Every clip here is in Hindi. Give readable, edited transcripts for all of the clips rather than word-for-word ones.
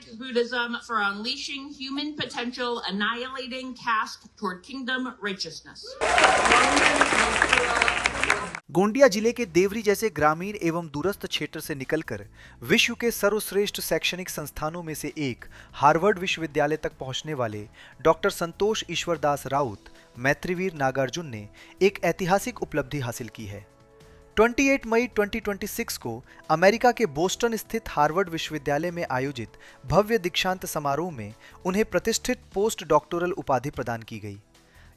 Hermetic Buddhism for unleashing human potential, annihilating caste toward kingdom righteousness. Gondia जिले के देवरी जैसे ग्रामीण एवं दूरस्थ क्षेत्र से निकलकर विश्व के सर्वश्रेष्ठ शैक्षणिक संस्थानों में से एक हार्वर्ड विश्वविद्यालय तक पहुंचने वाले डॉक्टर संतोष ईश्वर दास राउत मैत्रीवीर नागार्जुन ने एक ऐतिहासिक उपलब्धि हासिल की है। 28 मई 2026 को अमेरिका के बोस्टन स्थित हार्वर्ड विश्वविद्यालय में आयोजित भव्य दीक्षांत समारोह में उन्हें प्रतिष्ठित पोस्ट डॉक्टोरल उपाधि प्रदान की गई।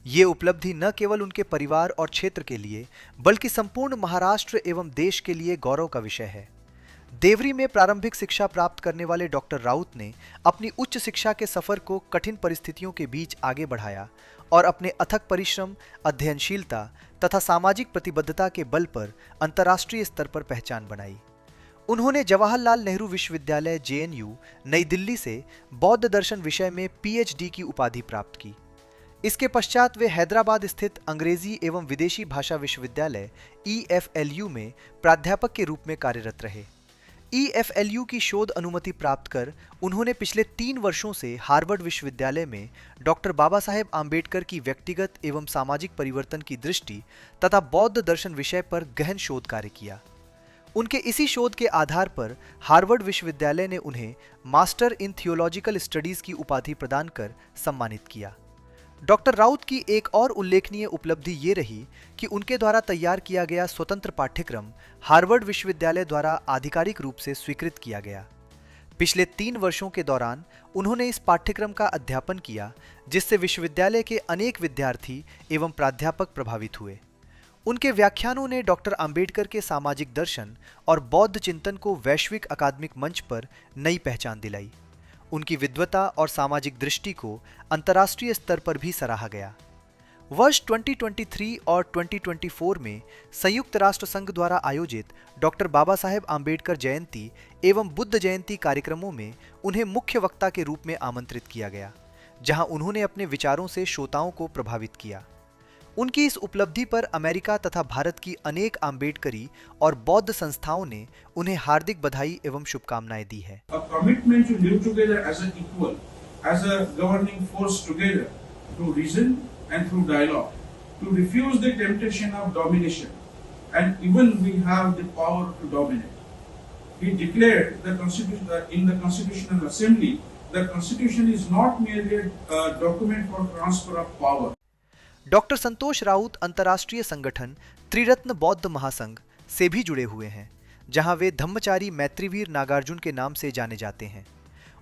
ये उपलब्धि न केवल उनके परिवार और क्षेत्र के लिए बल्कि संपूर्ण महाराष्ट्र एवं देश के लिए गौरव का विषय है। देवरी में प्रारंभिक शिक्षा प्राप्त करने वाले डॉक्टर राउत ने अपनी उच्च शिक्षा के सफर को कठिन परिस्थितियों के बीच आगे बढ़ाया और अपने अथक परिश्रम, अध्ययनशीलता तथा सामाजिक प्रतिबद्धता के बल पर अंतर्राष्ट्रीय स्तर पर पहचान बनाई। उन्होंने जवाहरलाल नेहरू विश्वविद्यालय JNU नई दिल्ली से बौद्ध दर्शन विषय में PhD की उपाधि प्राप्त की। इसके पश्चात वे हैदराबाद स्थित अंग्रेजी एवं विदेशी भाषा विश्वविद्यालय EFLU में प्राध्यापक के रूप में कार्यरत रहे। EFLU की शोध अनुमति प्राप्त कर उन्होंने पिछले 3 वर्षों से हार्वर्ड विश्वविद्यालय में डॉक्टर बाबा साहेब आम्बेडकर की व्यक्तिगत एवं सामाजिक परिवर्तन की दृष्टि तथा बौद्ध दर्शन विषय पर गहन शोध कार्य किया। उनके इसी शोध के आधार पर हार्वर्ड विश्वविद्यालय ने उन्हें मास्टर इन थियोलॉजिकल स्टडीज की उपाधि प्रदान कर सम्मानित किया। डॉक्टर राउत की एक और उल्लेखनीय उपलब्धि ये रही कि उनके द्वारा तैयार किया गया स्वतंत्र पाठ्यक्रम हार्वर्ड विश्वविद्यालय द्वारा आधिकारिक रूप से स्वीकृत किया गया। पिछले 3 वर्षों के दौरान उन्होंने इस पाठ्यक्रम का अध्यापन किया, जिससे विश्वविद्यालय के अनेक विद्यार्थी एवं प्राध्यापक प्रभावित हुए। उनके व्याख्यानों ने डॉक्टर आम्बेडकर के सामाजिक दर्शन और बौद्ध चिंतन को वैश्विक अकादमिक मंच पर नई पहचान दिलाई। उनकी विद्वता और सामाजिक दृष्टि को अंतर्राष्ट्रीय स्तर पर भी सराहा गया। वर्ष 2023 और 2024 में संयुक्त राष्ट्र संघ द्वारा आयोजित डॉक्टर बाबा साहेब आम्बेडकर जयंती एवं बुद्ध जयंती कार्यक्रमों में उन्हें मुख्य वक्ता के रूप में आमंत्रित किया गया, जहां उन्होंने अपने विचारों से श्रोताओं को प्रभावित किया। उनकी इस उपलब्धि पर अमेरिका तथा भारत की अनेक आम्बेडकरी और बौद्ध संस्थाओं ने उन्हें हार्दिक बधाई एवं शुभकामनाएं दी है। Commitment to live together as an equal, as a governing force together, through reason and through dialogue, to refuse the temptation of domination, and even we have the power to dominate. He declared the Constitution in the Constitutional Assembly. The Constitution is not merely a document for transfer of power. Doctor Santosh Raut अंतर्राष्ट्रीय संगठन त्रिरत्न बौद्ध महासंघ से भी जुड़े हुए हैं, जहां वे धम्मचारी मैत्रीवीर नागार्जुन के नाम से जाने जाते हैं।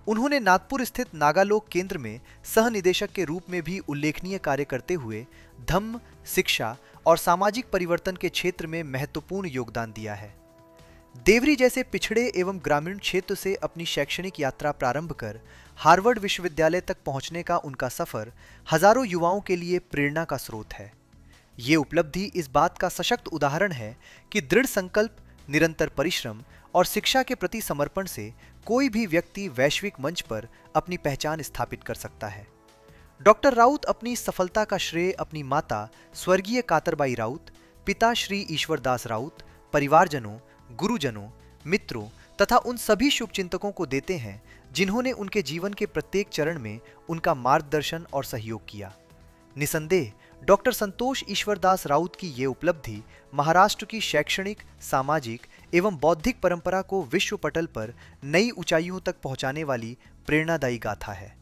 उन्होंने नागपुर स्थित नागालोक केंद्र में सह निदेशक के रूप में भी उल्लेखनीय कार्य करते हुए धम्म, शिक्षा और सामाजिक परिवर्तन के क्षेत्र में महत्वपूर्ण योगदान दिया है। देवरी जैसे पिछड़े एवं ग्रामीण क्षेत्र से अपनी शैक्षणिक यात्रा प्रारंभ कर हार्वर्ड विश्वविद्यालय तक पहुंचने का उनका सफर हजारों युवाओं के लिए प्रेरणा का स्रोत है। ये उपलब्धि इस बात का सशक्त उदाहरण है कि दृढ़ संकल्प, निरंतर परिश्रम और शिक्षा के प्रति समर्पण से कोई भी व्यक्ति वैश्विक मंच पर अपनी पहचान स्थापित कर सकता है। डॉक्टर राउत अपनी सफलता का श्रेय अपनी माता स्वर्गीय कातरबाई राउत, पिता श्री ईश्वर दास राउत, परिवारजनों, गुरुजनों, मित्रों तथा उन सभी शुभचिंतकों को देते हैं जिन्होंने उनके जीवन के प्रत्येक चरण में उनका मार्गदर्शन और सहयोग किया। निसंदेह डॉक्टर संतोष ईश्वर दास राउत की ये उपलब्धि महाराष्ट्र की शैक्षणिक, सामाजिक एवं बौद्धिक परंपरा को विश्व पटल पर नई ऊंचाइयों तक पहुंचाने वाली प्रेरणादायी गाथा है।